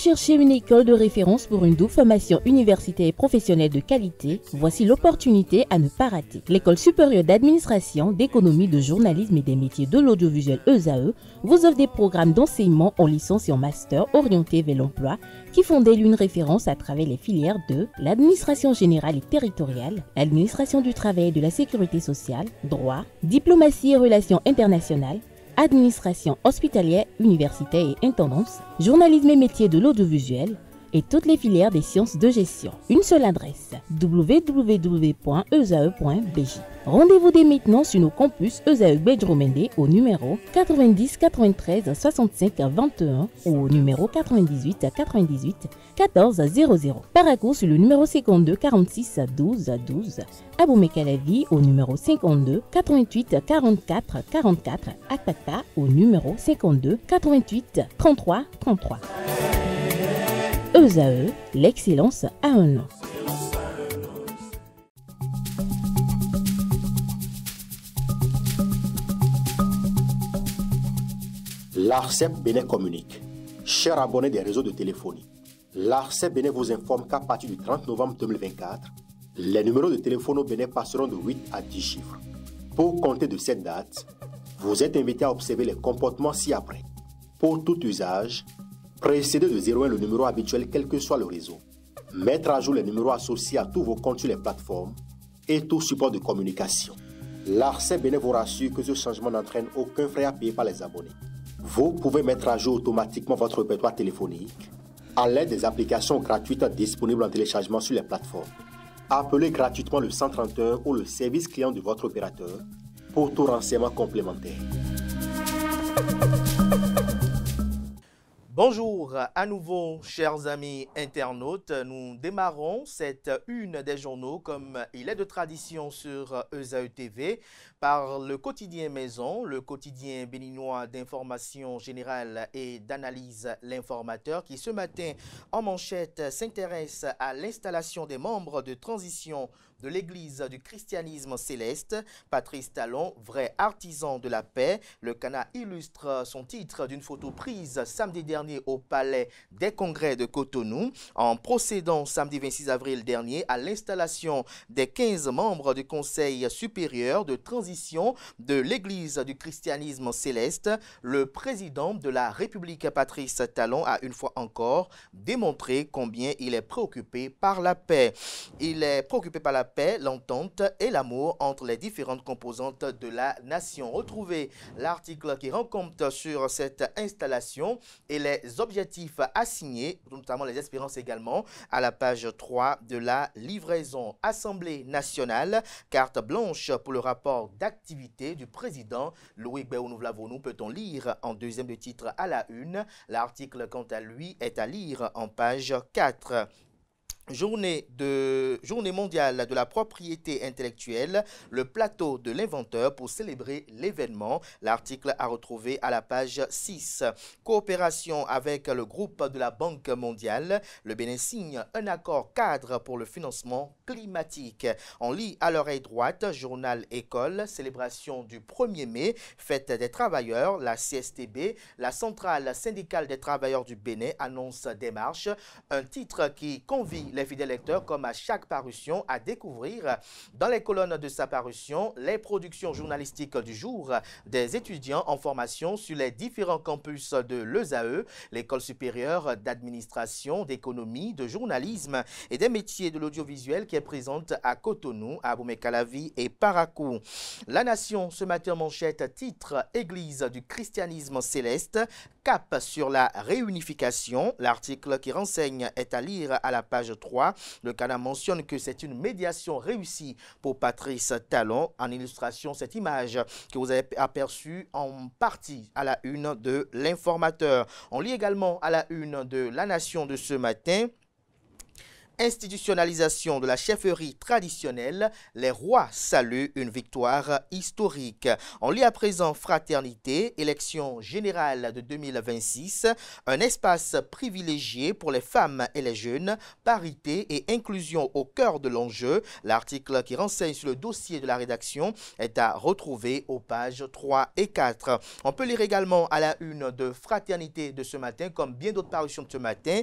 cherchez une école de référence pour une double formation universitaire et professionnelle de qualité? Voici l'opportunité à ne pas rater. L'École supérieure d'administration, d'économie, de journalisme et des métiers de l'audiovisuel ESAE vous offre des programmes d'enseignement en licence et en master orientés vers l'emploi qui font d'elle une référence à travers les filières de l'administration générale et territoriale, l'administration du travail et de la sécurité sociale, droit, diplomatie et relations internationales, administration hospitalière, universitaire et intendance, journalisme et métiers de l'audiovisuel et toutes les filières des sciences de gestion. Une seule adresse, www.esae.bj. Rendez-vous dès maintenant sur nos campus ESAE Bedjromende au numéro 90 93 65 21 ou au numéro 98 98 14 00. Paracourt sur le numéro 52 46 12 12. Aboumé-Calavi au numéro 52 88 44 44. Akpata au numéro 52 88 33 33. ESAE, l'excellence a un nom. L'ARCEP Bénin communique. Chers abonnés des réseaux de téléphonie, l'ARCEP Bénin vous informe qu'à partir du 30 novembre 2024, les numéros de téléphone au Bénin passeront de 8 à 10 chiffres. Pour compter de cette date, vous êtes invité à observer les comportements ci-après. Pour tout usage, précédez de 01 le numéro habituel quel que soit le réseau. Mettre à jour les numéros associés à tous vos comptes sur les plateformes et tout support de communication. L'ARCEP Bénin vous rassure que ce changement n'entraîne aucun frais à payer par les abonnés. Vous pouvez mettre à jour automatiquement votre répertoire téléphonique à l'aide des applications gratuites disponibles en téléchargement sur les plateformes. Appelez gratuitement le 131 ou le service client de votre opérateur pour tout renseignement complémentaire. Bonjour à nouveau, chers amis internautes. Nous démarrons cette une des journaux comme il est de tradition sur ESAE TV par le quotidien Maison, le quotidien béninois d'information générale et d'analyse L'Informateur qui ce matin en manchette s'intéresse à l'installation des membres de transition de l'Église du christianisme céleste. Patrice Talon, vrai artisan de la paix. Le Cana illustre son titre d'une photo prise samedi dernier au Palais des Congrès de Cotonou en procédant samedi 26 avril dernier à l'installation des 15 membres du Conseil supérieur de transition de l'Église du christianisme céleste. Le président de la République, Patrice Talon, a une fois encore démontré combien il est préoccupé par la paix. Il est préoccupé par la paix, l'entente et l'amour entre les différentes composantes de la nation. Retrouvez l'article qui rend compte sur cette installation et les objectifs assignés, notamment les espérances également, à la page 3 de la livraison. Assemblée nationale, carte blanche pour le rapport d'activité du président Louis Béounou-Vlavonou, peut-on lire en deuxième de titre à la une. L'article, quant à lui, est à lire en page 4. Journée mondiale de la propriété intellectuelle, le plateau de l'inventeur pour célébrer l'événement. L'article à retrouver à la page 6. Coopération avec le groupe de la Banque mondiale. Le Bénin signe un accord cadre pour le financement climatique. On lit à l'oreille droite, journal École, célébration du 1er mai, fête des travailleurs, la CSTB, la centrale syndicale des travailleurs du Bénin annonce démarche. Un titre qui convie les fidèles lecteurs, comme à chaque parution, à découvrir dans les colonnes de sa parution les productions journalistiques du jour des étudiants en formation sur les différents campus de l'ESAE, l'École supérieure d'administration, d'économie, de journalisme et des métiers de l'audiovisuel qui est présente à Cotonou, à Aboumé-Calavi et Paracourt. La Nation, ce matin manchette, titre Église du christianisme céleste, cap sur la réunification. L'article qui renseigne est à lire à la page 3. Le Cana mentionne que c'est une médiation réussie pour Patrice Talon. En illustration, cette image que vous avez aperçue en partie à la une de l'Informateur. On lit également à la une de La Nation de ce matin Institutionnalisation de la chefferie traditionnelle, les rois saluent une victoire historique. On lit à présent Fraternité, élection générale de 2026, un espace privilégié pour les femmes et les jeunes, parité et inclusion au cœur de l'enjeu. L'article qui renseigne sur le dossier de la rédaction est à retrouver aux pages 3 et 4. On peut lire également à la une de Fraternité de ce matin, comme bien d'autres parutions de ce matin,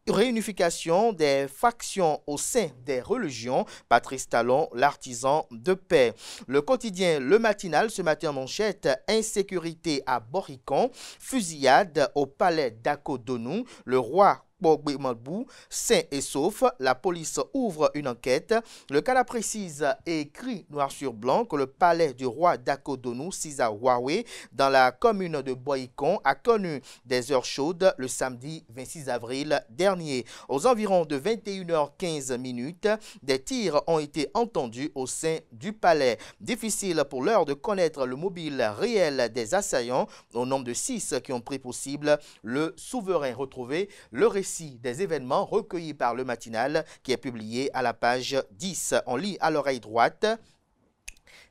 réunification des factions au sein des religions. Patrice Talon, l'artisan de paix. Le quotidien Le Matinal, ce matin en manchette, insécurité à Boricon, fusillade au palais d'Akodonou, le roi Bogbemalbou, sain et sauf, la police ouvre une enquête. Le Canard précise et écrit noir sur blanc que le palais du roi d'Akodonou, Sisa Wawe, dans la commune de Boycon, a connu des heures chaudes le samedi 26 avril dernier. Aux environs de 21h15, des tirs ont été entendus au sein du palais. Difficile pour l'heure de connaître le mobile réel des assaillants, au nombre de 6 qui ont pris pour cible le souverain. Retrouvé le récit des événements recueillis par Le Matinal qui est publié à la page 10. On lit à l'oreille droite.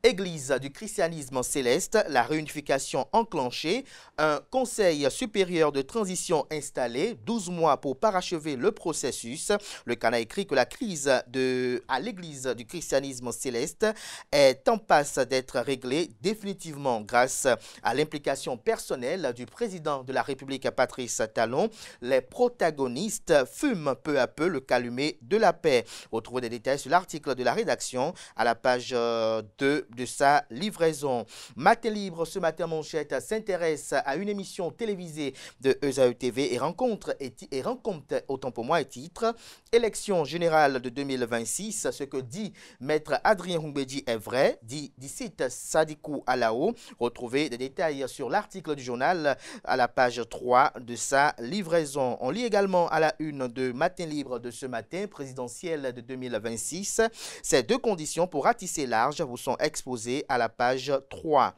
Église du christianisme céleste, la réunification enclenchée, un conseil supérieur de transition installé, 12 mois pour parachever le processus. Le Canard écrit que la crise à l'église du christianisme céleste est en passe d'être réglée définitivement grâce à l'implication personnelle du président de la République Patrice Talon. Les protagonistes fument peu à peu le calumet de la paix. Retrouvez des détails sur l'article de la rédaction à la page 2 de sa livraison. Matin Libre, ce matin manchette, s'intéresse à une émission télévisée de ESAE TV et rencontre autant pour moi et titre élection générale de 2026. Ce que dit maître Adrien Humbedi est vrai, dit site Sadikou Alao. Retrouvez des détails sur l'article du journal à la page 3 de sa livraison. On lit également à la une de Matin Libre de ce matin, présidentielle de 2026. Ces deux conditions pour ratisser large vous sont exposées à la page 3.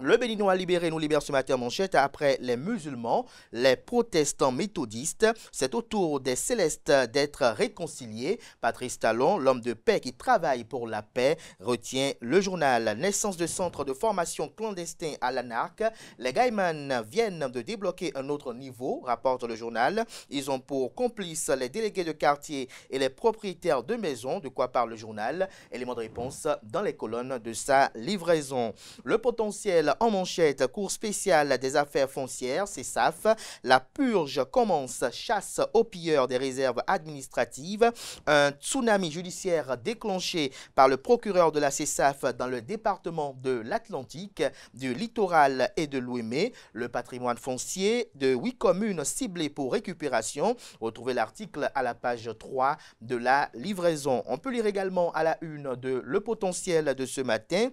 Le Béninois libéré nous libère ce matin en manchette. Après les musulmans, les protestants méthodistes, c'est au tour des célestes d'être réconciliés. Patrice Talon, l'homme de paix qui travaille pour la paix, retient le journal. Naissance de centre de formation clandestin à l'ANARC. Les Gaïman viennent de débloquer un autre niveau, rapporte le journal. Ils ont pour complices les délégués de quartier et les propriétaires de maisons. De quoi parle le journal? Élément de réponse dans les colonnes de sa livraison. Le potentiel en manchette, cour spéciale des affaires foncières, CESAF. La purge commence, chasse aux pilleurs des réserves administratives. Un tsunami judiciaire déclenché par le procureur de la CESAF dans le département de l'Atlantique, du littoral et de l'Ouémé. Le patrimoine foncier de 8 communes ciblées pour récupération. Retrouvez l'article à la page 3 de la livraison. On peut lire également à la une de Le Potentiel de ce matin.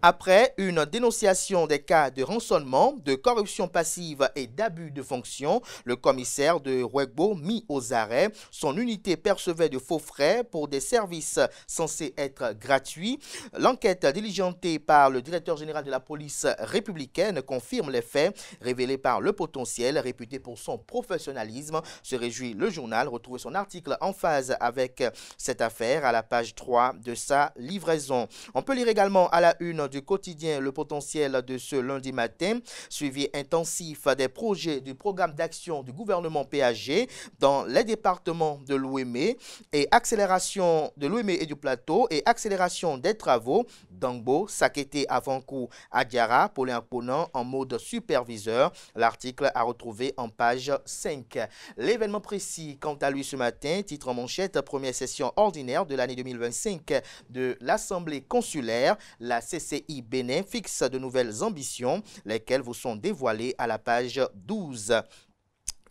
Après une dénonciation des cas de rançonnement, de corruption passive et d'abus de fonction, le commissaire de Rouegbo mis aux arrêts. Son unité percevait de faux frais pour des services censés être gratuits. L'enquête diligentée par le directeur général de la police républicaine confirme les faits révélés par Le Potentiel, réputé pour son professionnalisme. Se réjouit le journal. Retrouvez son article en phase avec cette affaire à la page 3 de sa livraison. On peut lire également à la une du quotidien Le Potentiel de ce lundi matin, suivi intensif des projets du programme d'action du gouvernement PAG dans les départements de l'Ouémé et accélération de l'Ouémé et du Plateau et accélération des travaux d'Angbo, Sakété, Avankou, Adiara, Paulin-Ponant en mode superviseur. L'article à retrouver en page 5. L'événement précis, quant à lui ce matin, titre en manchette, première session ordinaire de l'année 2025 de l'Assemblée consulaire. La CCI Bénin fixe de nouvelles ambitions, lesquelles vous sont dévoilées à la page 12.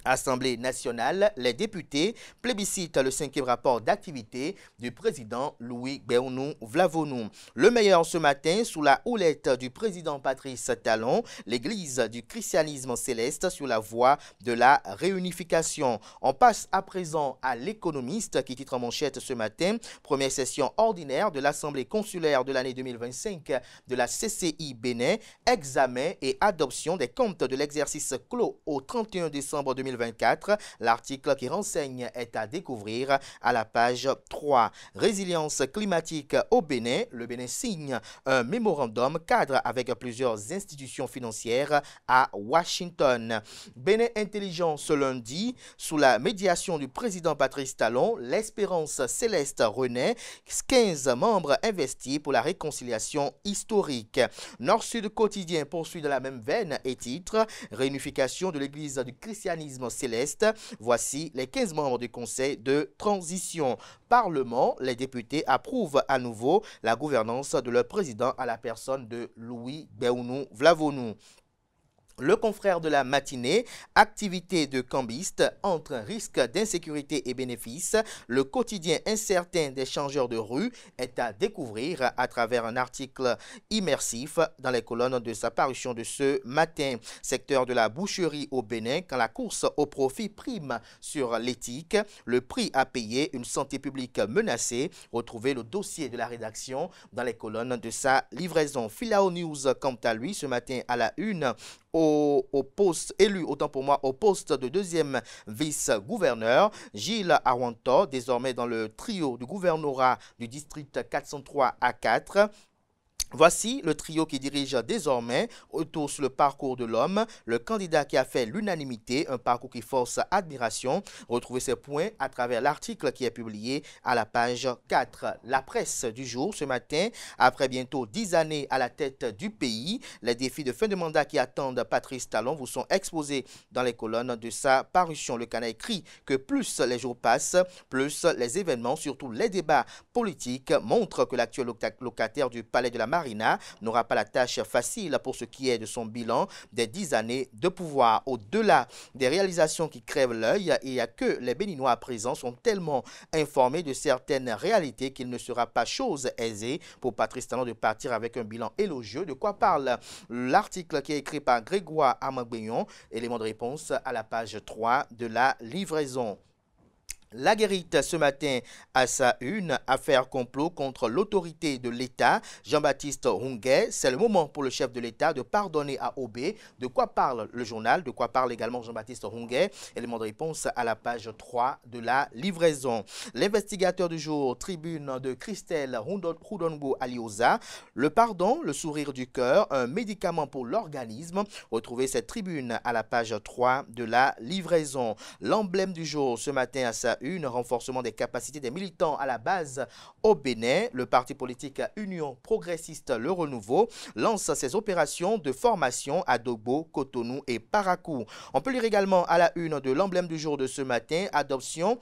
Assemblée nationale, les députés plébiscitent le 5e rapport d'activité du président Louis Béounou Vlavonou. Le meilleur ce matin, sous la houlette du président Patrice Talon, l'église du christianisme céleste sur la voie de la réunification. On passe à présent à l'économiste qui titre en manchette ce matin, première session ordinaire de l'Assemblée consulaire de l'année 2025 de la CCI Bénin, examen et adoption des comptes de l'exercice clos au 31 décembre 2025 2024. L'article qui renseigne est à découvrir à la page 3. Résilience climatique au Bénin. Le Bénin signe un mémorandum cadre avec plusieurs institutions financières à Washington. Bénin intelligent ce lundi, sous la médiation du président Patrice Talon, l'Espérance Céleste renaît, 15 membres investis pour la réconciliation historique. Nord-Sud quotidien poursuit de la même veine et titre « Réunification de l'Église du christianisme céleste ». Voici les 15 membres du Conseil de transition. Parlement, les députés approuvent à nouveau la gouvernance de leur président à la personne de Louis Béounou Vlavonou. Le confrère de la matinée, activité de cambiste entre risque d'insécurité et bénéfices, le quotidien incertain des changeurs de rue est à découvrir à travers un article immersif dans les colonnes de sa parution de ce matin. Secteur de la boucherie au Bénin, quand la course au profit prime sur l'éthique, le prix à payer, une santé publique menacée. Retrouvez le dossier de la rédaction dans les colonnes de sa livraison. Filao News, quant à lui, ce matin à la une, au poste élu, autant pour moi, au poste de deuxième vice-gouverneur, Gilles Awanto, désormais dans le trio du gouvernorat du district 403 à 4. Voici le trio qui dirige désormais autour sur le parcours de l'homme, le candidat qui a fait l'unanimité, un parcours qui force admiration. Retrouvez ces points à travers l'article qui est publié à la page 4. La presse du jour ce matin, après bientôt 10 années à la tête du pays, les défis de fin de mandat qui attendent Patrice Talon vous sont exposés dans les colonnes de sa parution. Le Canard écrit que plus les jours passent, plus les événements, surtout les débats politiques, montrent que l'actuel locataire du palais de la Marina n'aura pas la tâche facile pour ce qui est de son bilan des 10 années de pouvoir. Au-delà des réalisations qui crèvent l'œil, il n'y a que les Béninois à présent sont tellement informés de certaines réalités qu'il ne sera pas chose aisée pour Patrice Talon de partir avec un bilan élogieux. De quoi parle l'article qui est écrit par Grégoire Amagbeyon, élément de réponse à la page 3 de la livraison. La Guérite ce matin à sa une, affaire complot contre l'autorité de l'État. Jean-Baptiste Hunguet, c'est le moment pour le chef de l'État de pardonner à Obé. De quoi parle le journal? De quoi parle également Jean-Baptiste Hunguet? Élément de réponse à la page 3 de la livraison. L'investigateur du jour, tribune de Christelle Houdongo Alioza. Le pardon, le sourire du cœur, un médicament pour l'organisme. Retrouvez cette tribune à la page 3 de la livraison. L'emblème du jour ce matin à sa une, renforcement des capacités des militants à la base au Bénin. Le parti politique Union progressiste Le Renouveau lance ses opérations de formation à Dogbo, Cotonou et Parakou. On peut lire également à la une de l'emblème du jour de ce matin, adoption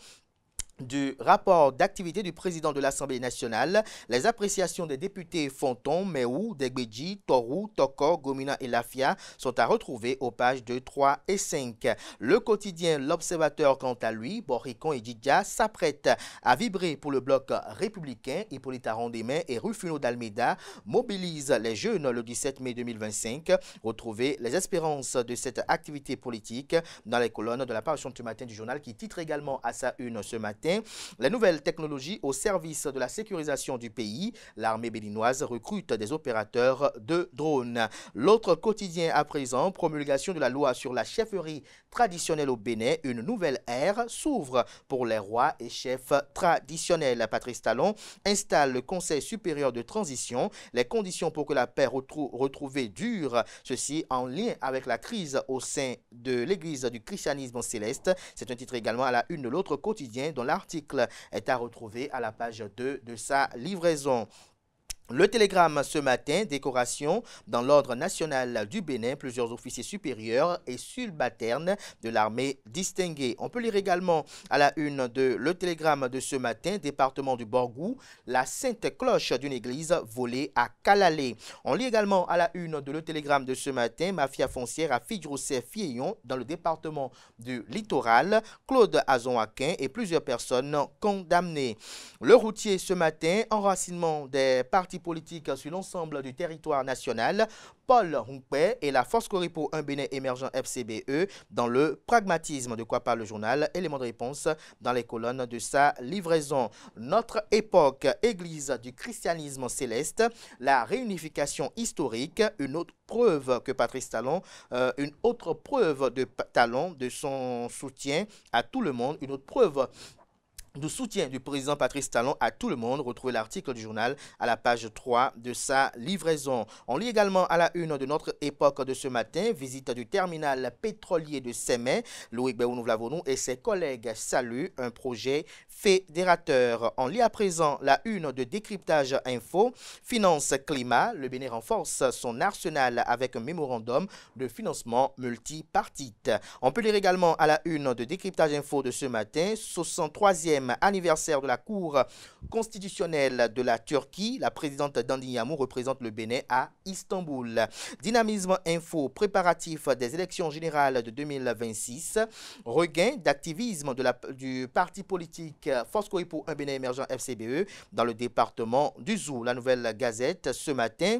du rapport d'activité du président de l'Assemblée nationale, les appréciations des députés Fonton, Meou, Degbeji, Torou, Toko, Gomina et Lafia sont à retrouver aux pages 2, 3 et 5. Le quotidien L'Observateur, quant à lui, Boricon et Didja s'apprêtent à vibrer pour le bloc républicain. Hippolyte Arondemain et Rufino d'Almeida mobilisent les jeunes le 17 mai 2025. Retrouvez les espérances de cette activité politique dans les colonnes de la parution de ce matin du journal qui titre également à sa une ce matin. Les nouvelles technologies au service de la sécurisation du pays. L'armée béninoise recrute des opérateurs de drones. L'autre quotidien à présent, promulgation de la loi sur la chefferie traditionnelle au Bénin. Une nouvelle ère s'ouvre pour les rois et chefs traditionnels. Patrice Talon installe le Conseil supérieur de transition. Les conditions pour que la paix retrouvée dure. Ceci en lien avec la crise au sein de l'Église du christianisme céleste. C'est un titre également à la une de l'autre quotidien dont l'article est à retrouver à la page 2 de sa livraison. Le Télégramme ce matin, décoration dans l'ordre national du Bénin, plusieurs officiers supérieurs et subalternes de l'armée distinguée. On peut lire également à la une de Le Télégramme de ce matin, département du Borgou, la sainte cloche d'une église volée à Kalalé. On lit également à la une de Le Télégramme de ce matin, mafia foncière à Fidjrosé-Fieillon dans le département du Littoral, Claude Azon-Aquin et plusieurs personnes condamnées. Le Routier ce matin, enracinement des partis partis politiques sur l'ensemble du territoire national. Paul Humpé et la Force Coripo, un Bénin émergent FCBE, dans le pragmatisme, de quoi parle le journal. Élément de réponse dans les colonnes de sa livraison. Notre époque, Église du christianisme céleste, la réunification historique, une autre preuve que Patrice Talon, une autre preuve de Talon, de son soutien à tout le monde, une autre preuve du soutien du président Patrice Talon à tout le monde. Retrouvez l'article du journal à la page 3 de sa livraison. On lit également à la une de notre époque de ce matin, visite du terminal pétrolier de Sémé. Loïc Béounou-Vlavonou et ses collègues saluent un projet fédérateur. On lit à présent la une de Décryptage Info, Finance Climat. Le Bénin renforce son arsenal avec un mémorandum de financement multipartite. On peut lire également à la une de Décryptage Info de ce matin, 63e anniversaire de la Cour constitutionnelle de la Turquie. La présidente Dandine Yamou représente le Bénin à Istanbul. Dynamisme Info, préparatif des élections générales de 2026. Regain d'activisme du parti politique Force Coripo, un Bénin émergent FCBE dans le département du Zou. La Nouvelle Gazette ce matin.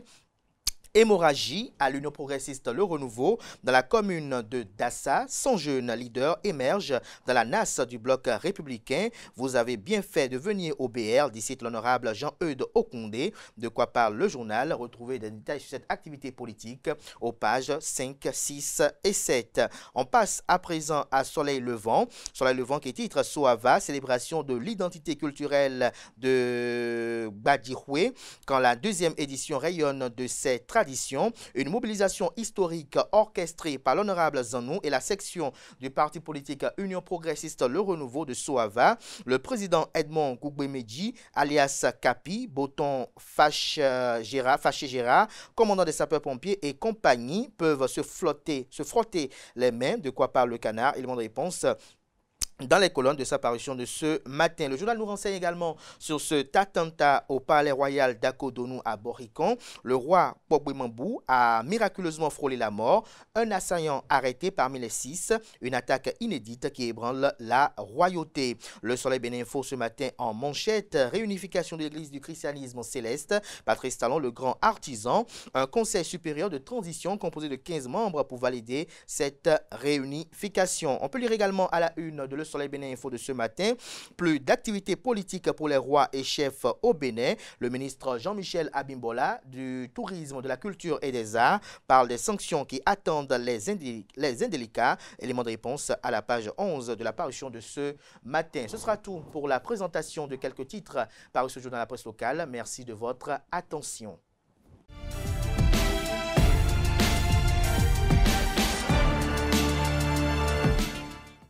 Hémorragie à l'Union progressiste Le Renouveau. Dans la commune de Dassa, 100 jeunes leaders émergent dans la nasse du bloc républicain. Vous avez bien fait de venir au BR, dit l'honorable Jean-Eudes Okondé. De quoi parle le journal? Retrouvez des détails sur cette activité politique aux pages 5, 6 et 7. On passe à présent à Soleil Levant. Soleil Levant qui titre Soava, célébration de l'identité culturelle de Badihoué. Quand la deuxième édition rayonne de ses traditions, une mobilisation historique orchestrée par l'honorable Zanou et la section du parti politique Union progressiste Le Renouveau de Soava. Le président Edmond Gougbemeji, alias Capi, Boton Faché-Gérard, commandant des sapeurs-pompiers et compagnie, peuvent se frotter les mains. De quoi parle le canard? Élément de réponse dans les colonnes de sa parution de ce matin. Le journal nous renseigne également sur cet attentat au palais royal d'Akodonou à Borikon. Le roi Pogwemambou a miraculeusement frôlé la mort. Un assaillant arrêté parmi les 6. Une attaque inédite qui ébranle la royauté. Le Soleil Bénin-Info ce matin en manchette. Réunification de l'église du christianisme céleste. Patrice Talon, le grand artisan. Un conseil supérieur de transition composé de 15 membres pour valider cette réunification. On peut lire également à la une de Le Soleil Bénin-Info de ce matin. Plus d'activités politiques pour les rois et chefs au Bénin. Le ministre Jean-Michel Abimbola du tourisme, de la culture et des arts parle des sanctions qui attendent les indélicats. Élément de réponse à la page 11 de la parution de ce matin. Ce sera tout pour la présentation de quelques titres parus ce jour dans la presse locale. Merci de votre attention.